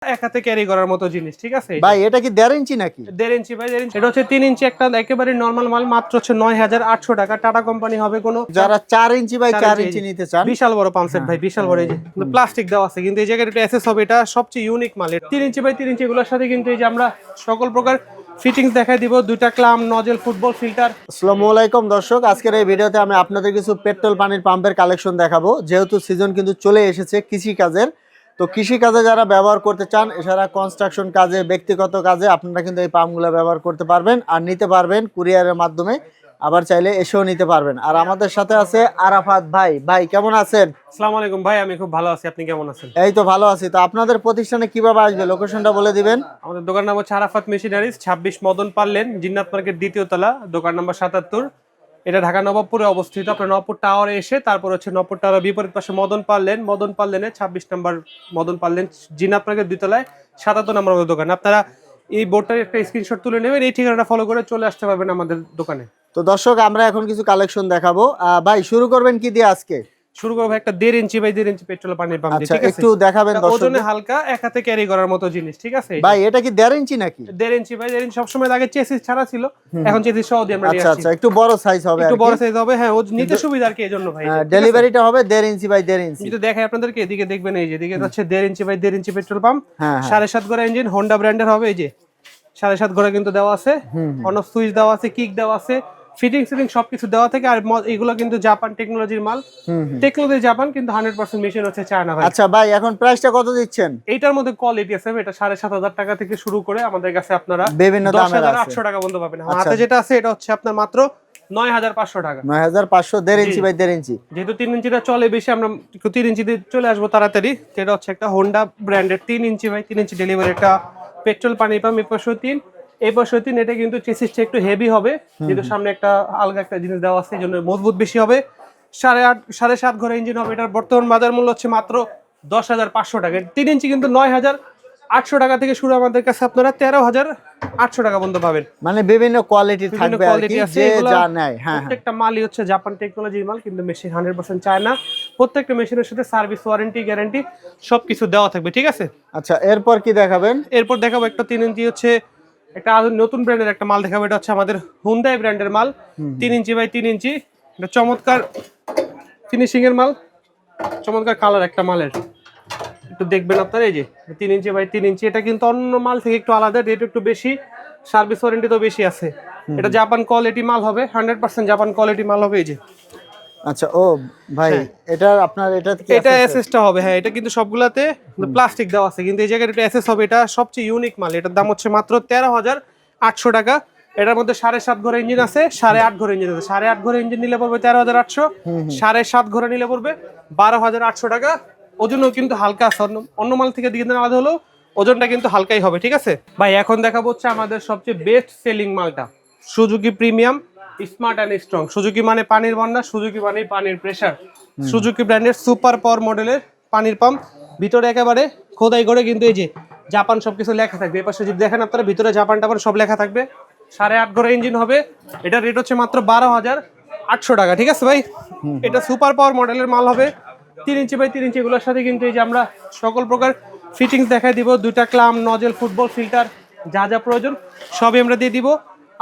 এক হাতে ক্যারি করার মতো জিনিস, ঠিক আছে ভাই। এটা কি 1.5 ইঞ্চি নাকি? 1.5 ইঞ্চি ভাই, 1.5 ইঞ্চি। এটা হচ্ছে 3 ইঞ্চি একটা একেবারে নরমাল মাল, মাত্র হচ্ছে 9800 টাকা। টাটা কোম্পানি হবে। কোনো যারা 4 ইঞ্চি বাই 4 ইঞ্চি নিতে চান, বিশাল বড় পাম্পসেট ভাই, বিশাল বড়। এই যে প্লাস্টিক দেওয়া আছে, কিন্তু এই জায়গায় একটু এসএস হবে। এটা সবচেয়ে ইউনিক মাল। 3 ইঞ্চি বাই 3 ইঞ্চি এগুলোর সাথে কিন্তু এই যে আমরা সকল প্রকার ফিটিংস দেখাই দিব। দুইটা ক্লাম, নজেল, ফুটবল ফিল্টার। আসসালামু আলাইকুম দর্শক, আজকের এই ভিডিওতে আমি আপনাদের কিছু পেট্রোল পানির পাম্পের কালেকশন দেখাবো। যেহেতু সিজন কিন্তু চলে এসেছে কৃষি কাজের, তো কৃষি কাজে যারা ব্যবহার করতে চান, এছাড়া কনস্ট্রাকশন কাজে, ব্যক্তিগত কাজে আপনারা কিন্তু এই পাম্পগুলো ব্যবহার করতে পারবেন আর নিতে পারবেন কুরিয়ারের মাধ্যমে। আবার চাইলে এসেও নিতে পারবেন। আর আমাদের সাথে আছে আরাফাত ভাই। ভাই কেমন আছেন? আসসালামু আলাইকুম ভাই, আমি খুব ভালো আছি। আপনি কেমন আছেন? এই তো ভালো আছি। তো আপনাদের প্রতিষ্ঠানে কিভাবে আসবে, লোকেশনটা বলে দিবেন। আমাদের দোকান নাম হচ্ছে আরাফাত মেশিনারিজ, 26 মদন পাল্লেন, জিন্নাত মার্কেট, দ্বিতীয় তলা, দোকান নাম্বার 77। এটা ঢাকা নবাবপুরে অবস্থিত। আপনার নবাবপুর টাওয়ারে এসে তারপর হচ্ছে নবাবপুর টাওয়ারের বিপরীত পাশে মদন পাল্লেন, মদন পাল্লেনে 26 নম্বর মদন পাল্লেন, জিন্নাত মার্কেট দ্বিতলায় 77 নম্বর আমাদের দোকান। আপনারা এই বোর্ডটার একটা স্ক্রিনশট তুলে নেবেন, এই ঠিকানাটা ফলো করে চলে আসতে পারবেন আমাদের দোকানে। তো দর্শক, আমরা এখন কিছু কালেকশন দেখাবো। ভাই শুরু করবেন কি দিয়ে আজকে? শুরু করবো একটা 1.5 ইঞ্চি বাই 1.5 ইঞ্চি পেট্রোল পানির পাম্প দিয়ে, আচ্ছা, ঠিক আছে? একটু দেখাবেন দর্শক। ওজনে হালকা, এক হাতে ক্যারি করার মতো জিনিস, ঠিক আছে ভাই। এটা কি 1.5 ইঞ্চি নাকি? 1.5 ইঞ্চি ভাই, 1.5 ইঞ্চি। সবসময় আগে চেসিস ছাড়া ছিল, এখন চেসিস সহ দিয়ে আমরা নিয়ে আচ্ছা আসছি। আচ্ছা, একটু বড় সাইজ হবে, একটু বড় সাইজ হবে, হ্যাঁ, ও নিতে সুবিধা আর কি, এজন্য ভাই। ডেলিভারিটা হবে 1.5 ইঞ্চি বাই 1.5 ইঞ্চি। যদি দেখাই আপনাদেরকে, এদিকে দেখবেন, এই যে এদিকে হচ্ছে 1.5 inch by 1.5 inch petrol pump, হ্যাঁ 7.5 ঘোড়া ইঞ্জিন, হোন্ডা ব্র্যান্ডের হবে। এই যে 7.5 ঘোড়া কিন্তু দেওয়া আছে, অন্য সুইচ দেওয়া আছে, কিক দেওয়া আছে, ফিটিং সবকিছু দেওয়া থেকে। আর এগুলো কিন্তু জাপান টেকনোলজির মাল, টেকনোলজি জাপান, কিন্তু 100% মেশিন হচ্ছে চায়না ভাই। আচ্ছা ভাই, এখন প্রাইসটা কত দিচ্ছেন? এইটার মধ্যে কোয়ালিটি আছে, এটা 7,500 টাকা থেকে শুরু করে আমাদের কাছে আপনারা বিভিন্ন দামের আছে। 10,800 টাকা পর্যন্ত পাবেন। হাতে যেটা আছে এটা হচ্ছে আপনার মাত্র 9,500 টাকা। 9,500, 1.5 ইঞ্চি বাই 1.5 ইঞ্চি। যেহেতু 3 ইঞ্চিটা চলে বেশি, আমরা একটু 3 ইঞ্চিতে চলে আসবো তাড়াতাড়ি। এটা হচ্ছে একটা হোন্ডা ব্র্যান্ডের 3 ইঞ্চি বাই 3 ইঞ্চি ডেলিভারি একটা পেট্রোল পানি পাম্প। এই পাশে 3, এই পাশে 3। এটা কিন্তু চেসিসটা একটু হেভি হবে, যেহেতু সামনে একটা আলগা একটা জিনিস দেওয়া আছে, এই জন্য মজবুত বেশি হবে। 7.5 ঘোড়া ইঞ্জিন হবে। এটার বর্তমান বাজার মূল্য হচ্ছে মাত্র 10,500 টাকা। 3 ইঞ্চি কিন্তু 9,800 টাকা থেকে শুরু, আমাদের কাছে আপনারা 13,800 টাকা পর্যন্ত পাবেন। মানে বিভিন্ন কোয়ালিটি থাকবে আর কি, যে যা নেয়। হ্যাঁ, প্রত্যেকটা মালই হচ্ছে জাপান টেকনোলজির মাল, কিন্তু মেশিন 100% চায়না। প্রত্যেকটা মেশিনের সাথে সার্ভিস ওয়ারেন্টি, গ্যারান্টি সবকিছু দেওয়া থাকবে, ঠিক আছে? আচ্ছা, এরপর কি দেখাবেন? এরপর দেখাবো একটা 3 ইঞ্চি হচ্ছে একটা নতুন ব্র্যান্ডের একটা মাল দেখাবো। এটা হচ্ছে আমাদের হুন্ডাই ব্র্যান্ডের মাল, 3 ইঞ্চি বাই 3 ইঞ্চি। এটা চমৎকার ফিনিশিং এর মাল, চমৎকার কালার একটা মালের। একটু দেখবেন আপনারা, এই যে 3 ইঞ্চি বাই 3 ইঞ্চি। এটা কিন্তু অন্য মাল থেকে একটু আলাদা, রেট একটু বেশি, সার্ভিস ওয়ারেন্টি তো বেশি আছে। এটা জাপান কোয়ালিটি মাল হবে, 100% জাপান কোয়ালিটি মাল হবে। এই যে আচ্ছা, ও ভাই, এটা আপনার এটা এসএসটা হবে। হ্যাঁ, এটা কিন্তু সবগুলাতে প্লাস্টিক দেওয়া আছে, কিন্তু এই জায়গায় এটা এসএস হবে। এটা সবচেয়ে ইউনিক মাল। এটার দাম হচ্ছে মাত্র 13,800 টাকা। এটার মধ্যে 7.5 ঘোড়া ইঞ্জিন আছে, 8.5 ঘোড়া ইঞ্জিন আছে। 8.5 ঘোড়া ইঞ্জিন নিলে পড়বে 13,800, 7.5 ঘোড়া নিলে পড়বে 12,800 টাকা। ওজনও কিন্তু হালকা আছে, অন্য মাল থেকে দিকে আলাদা হলেও ওজনটা কিন্তু হালকাই হবে, ঠিক আছে ভাই? এখন দেখাবো হচ্ছে আমাদের সবচেয়ে বেস্ট সেলিং মালটা, Suzuki premium smart and strong. Suzuki মানে পানির বন্যা, সুজুকি মানে পানির প্রেসার। সুজুকি ব্র্যান্ডের সুপার পাওয়ার মডেলের পানির পাম্প। ভিতরে একেবারে খোদাই করে কিন্তু এই যে জাপান সবকিছু লেখা থাকবে। এপাশে যদি দেখেন আপনারা, ভিতরে জাপান টাপান সব লেখা থাকবে। 8.5 ঘোড়া ইঞ্জিন হবে। এটার রেট হচ্ছে মাত্র 12,800 টাকা, ঠিক আছে ভাই? এটা সুপার পাওয়ার মডেলের মাল হবে, 3 ইঞ্চি বাই 3 ইঞ্চি। এগুলোর সাথে কিন্তু এই যে আমরা সকল প্রকার ফিটিংস দেখাই দিব। দুইটা ক্লাম, নজেল, ফুটবল ফিল্টার, যা যা প্রয়োজন সবই আমরা দিয়ে দিব।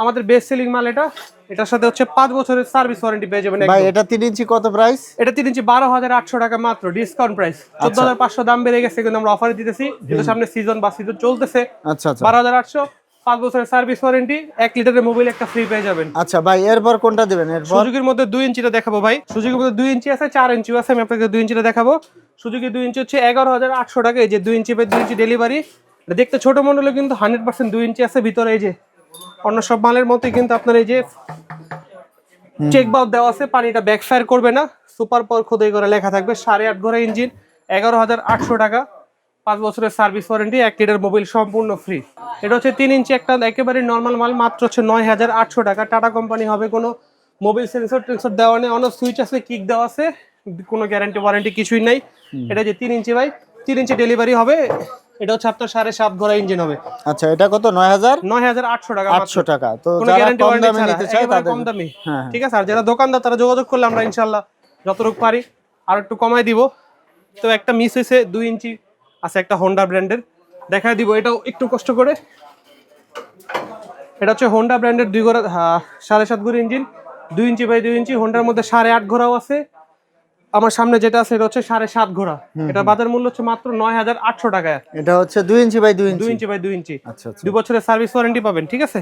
আমাদের বেস্ট সেলিং মাল এটা। এটার সাথে হচ্ছে 5 বছরের সার্ভিস ওয়ারেন্টি পেয়ে যাবেন। ভাই, এটা 3 ইঞ্চি কত প্রাইস? এটা 3 ইঞ্চি 12,800 টাকা মাত্র, ডিসকাউন্ট প্রাইস। 14,500 দাম বেড়ে গেছে, কিন্তু আমরা অফারে দিতেছি, কিন্তু সামনে সিজন চলতেছে। আচ্ছা আচ্ছা, 12,800, 5 বছরের সার্ভিস ওয়ারেন্টি, 1 লিটারের মোবাইল একটা ফ্রি পেয়ে যাবেন। আচ্ছা ভাই, এরপর কোনটা দিবেন? এরপর সুজুকির মধ্যে 2 ইঞ্চিটা দেখাবো ভাই। সুজুকির মধ্যে 2 ইঞ্চি আছে, 4 ইঞ্চি আছে। আমি আপনাকে 2 ইঞ্চিটা দেখাবো। সুজুকি 2 ইঞ্চি হচ্ছে 11,800 টাকা। এই যে 2 ইঞ্চি বাই 2 ইঞ্চি ডেলিভারি। দেখতে ছোট মডেলে কিন্তু 100% 2 ইঞ্চি আছে ভিতরে। এই যে অন্য সব মালের মতোই কিন্তু আপনার এই যে চেক বাল্ব দেওয়া আছে, পানিটা ব্যাকফায়ার করবে না। সুপার পাওয়ার খোদাই করে লেখা থাকবে। 8.5 ঘোড়া ইঞ্জিন, 11,800 টাকা, 5 বছরের সার্ভিস ওয়ারেন্টি, 1 লিটার মোবাইল সম্পূর্ণ ফ্রি। এটা হচ্ছে 3 ইঞ্চি একটা একেবারে নর্মাল মাল, মাত্র হচ্ছে 9,800 টাকা। টাটা কোম্পানি হবে, কোনো মোবাইল সেন্সর টেন্সর দেওয়া নেই, অন্য সুইচ আছে, কিক দেওয়া আছে, কোনো গ্যারান্টি ওয়ারেন্টি কিছুই নাই। এটা যে 3 ইঞ্চি ভাই, 3 ইঞ্চি ডেলিভারি হবে। এটা হচ্ছে আপনার 7.5 ঘোড়া ইঞ্জিন হবে। আচ্ছা, এটা কত? 9,800 টাকা, 800 টাকা। তো কোনো যারা গ্যারান্টি কম ওয়ারেন্টি দামে নিতে চায় তাদের কম দামি, ঠিক আছে? আর যারা দোকানদার তারা যোগাযোগ করলে আমরা ইনশাআল্লাহ যতটুকু পারি আর একটু কমাই দিব। তো একটা মিস হয়েছে, 2 ইঞ্চি আছে একটা হোন্ডা ব্র্যান্ডের, দেখা দিব এটাও একটু কষ্ট করে। এটা হচ্ছে হোন্ডা ব্র্যান্ডের 2 ঘোড়া 7.5 ঘোড়া ইঞ্জিন, 2 ইঞ্চি বাই 2 ইঞ্চি। হোন্ডার মধ্যে 8.5 ঘোড়াও আছে। আমার সামনে যেটা আছে এটা হচ্ছে 7.5 ঘোড়া। এটা বাজার মূল্য হচ্ছে মাত্র 9,800 টাকা। এটা হচ্ছে 2 inch by 2 inch. 2 inch by 2 ইঞ্চি। আচ্ছা আচ্ছা। 2 বছরের সার্ভিস ওয়ারেন্টি পাবেন, ঠিক আছে?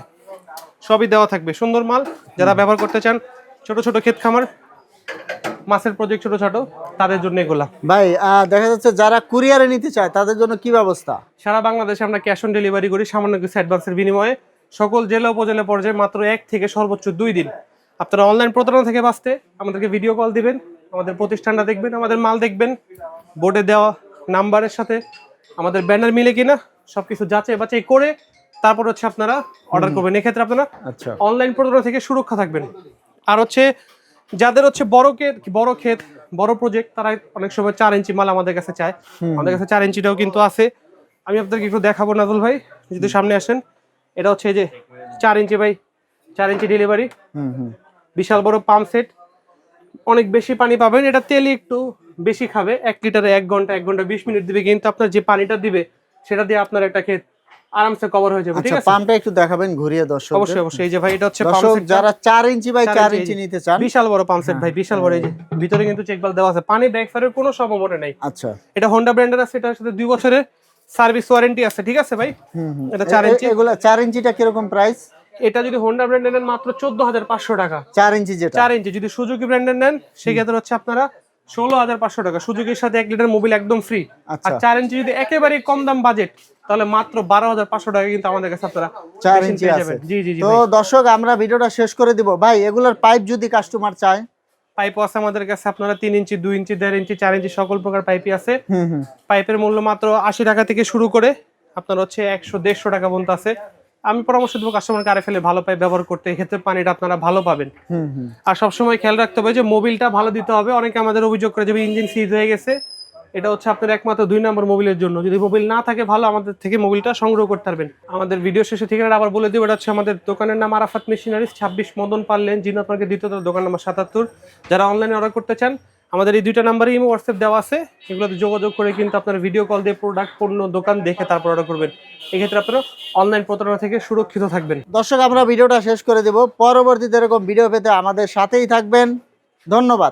সবই দেওয়া থাকবে, সুন্দর মাল। যারা ব্যবহার করতে চান, ছোট ছোট ক্ষেত খামার, মাছের প্রজেক্ট ছোট ছোট, তাদের জন্য এগুলা। ভাই দেখা যাচ্ছে যারা কুরিয়ারে নিতে চায় তাদের জন্য কি ব্যবস্থা? সারা বাংলাদেশে আমরা ক্যাশ অন ডেলিভারি করি সামান্য কিছু অ্যাডভান্সের বিনিময়ে। সকল জেলা উপজেলা পর্যায়ে মাত্র 1 থেকে সর্বোচ্চ 2 দিন। আপনারা অনলাইন প্রতারণা থেকে বাঁচতে আমাদেরকে ভিডিও কল দিবেন, আমাদের প্রতিষ্ঠানটা দেখবেন, আমাদের মাল দেখবেন, বোর্ডে দেওয়া নাম্বারের সাথে আমাদের ব্যানার মিলে কিনা সবকিছু যাচাই বাছাই করে তারপর হচ্ছে আপনারা অর্ডার করবেন। এক্ষেত্রে আপনারা আচ্ছা অনলাইন প্রতারণা থেকে সুরক্ষা থাকবেন। আর হচ্ছে যাদের হচ্ছে বড় ক্ষেত বড় প্রজেক্ট, তারা অনেক সময় 4 ইঞ্চি মাল আমাদের কাছে চায়। আমাদের কাছে 4 ইঞ্চিটাও কিন্তু আছে। আমি আপনাদেরকে একটু দেখাবো নাজুল ভাই, যদি সামনে আসেন। এটা হচ্ছে এই যে 4 ইঞ্চি বাই 4 ইঞ্চি ডেলিভারি, বিশাল বড় পাম্প সেট, অনেক বেশি পানি পাবেন। এটা তেলই একটু বেশি খাবে, 1 লিটারে 1 ঘন্টা 20 মিনিট দিবে, কিন্তু আপনার যে পানিটা দিবে সেটা দিয়ে আপনার একটা ক্ষেত আরামসে কভার হয়ে যাবে। ঠিক আচ্ছা, আছে, পাম্পটা একটু দেখাবেন ঘুরিয়ে দর্শক। অবশ্যই অবশ্যই। এই যে ভাই এটা হচ্ছে পাম্প দর্শক সেট, যারা 4 ইঞ্চি বাই 4 ইঞ্চি নিতে চান, বিশাল বড় পাম্প সেট ভাই, বিশাল বড়। এই যে ভিতরে কিন্তু চেক বাল্ব দেওয়া আছে, পানি ব্যাকফায়ারের কোনো সম্ভাবনা নেই। আচ্ছা, এটা হোন্ডা ব্র্যান্ডের আছে, এটার সাথে 2 বছরের সার্ভিস ওয়ারেন্টি আছে। ঠিক আছে ভাই, এটা 4 ইঞ্চি। এগুলা 4 ইঞ্চিটা কিরকম প্রাইস? এটা যদি হোন্ডা ব্র্যান্ডের নেন মাত্র 14,500 টাকা। 4 ইঞ্চি যেটা 4 ইঞ্চি যদি সুজুকি ব্র্যান্ডের নেন সেক্ষেত্রে হচ্ছে আপনারা 16,500 টাকা। সুজুকির সাথে 1 লিটার মোবিল একদম ফ্রি। আর 4 ইঞ্চি যদি একেবারে কম দাম বাজেট, তাহলে মাত্র 12,500 টাকা কিন্তু আমাদের কাছে আপনারা 4 ইঞ্চি পেয়ে আছে। যাবেন। জি জি জি। তো দর্শক আমরা ভিডিওটা শেষ করে দিব ভাই। এগুলার পাইপ যদি কাস্টমার চায়, পাইপও আছে আমাদের কাছে। আপনারা 3 ইঞ্চি 2 ইঞ্চি 1.5 ইঞ্চি 4 ইঞ্চি সকল প্রকার পাইপই আছে। পাইপের মূল্য মাত্র 80 টাকা থেকে শুরু করে আপনার হচ্ছে 100-150 টাকা পর্যন্ত আছে। আমি পরামর্শ দেবো কাস্টমারকে আরএফএল ভালো পাইপ ব্যবহার করতে, এক্ষেত্রে পানিটা আপনারা ভালো পাবেন। আর সবসময় খেয়াল রাখতে হবে যে মোবিলটা ভালো দিতে হবে। অনেকে আমাদের অভিযোগ করে যে ইঞ্জিন সিজ হয়ে গেছে, এটা হচ্ছে আপনার একমাত্র 2 নম্বর মোবিলের জন্য। যদি মোবিল না থাকে ভালো, আমাদের থেকে মোবিলটা সংগ্রহ করতে পারবেন। আমাদের ভিডিও শেষে ঠিকানা আবার বলে দিব। এটা হচ্ছে আমাদের দোকানের নাম আরাফাত মেশিনারিজ, 26 মদন পাল লেন, জিনাত মার্কেট, দ্বিতীয় দোকান নম্বর 77। যারা অনলাইনে অর্ডার করতে চান আমাদের এই 2টা নাম্বারে ইমো হোয়াটসঅ্যাপ দেওয়া আছে, এগুলোতে যোগাযোগ করে কিন্তু আপনারা ভিডিও কল দিয়ে প্রোডাক্ট পণ্য দোকান দেখে তারপর অর্ডার করবেন। এক্ষেত্রে আপনারা অনলাইন প্রতারণা থেকে সুরক্ষিত থাকবেন। দর্শক আমরা ভিডিওটা শেষ করে দেব। পরবর্তীতে এরকম ভিডিও পেতে আমাদের সাথেই থাকবেন। ধন্যবাদ।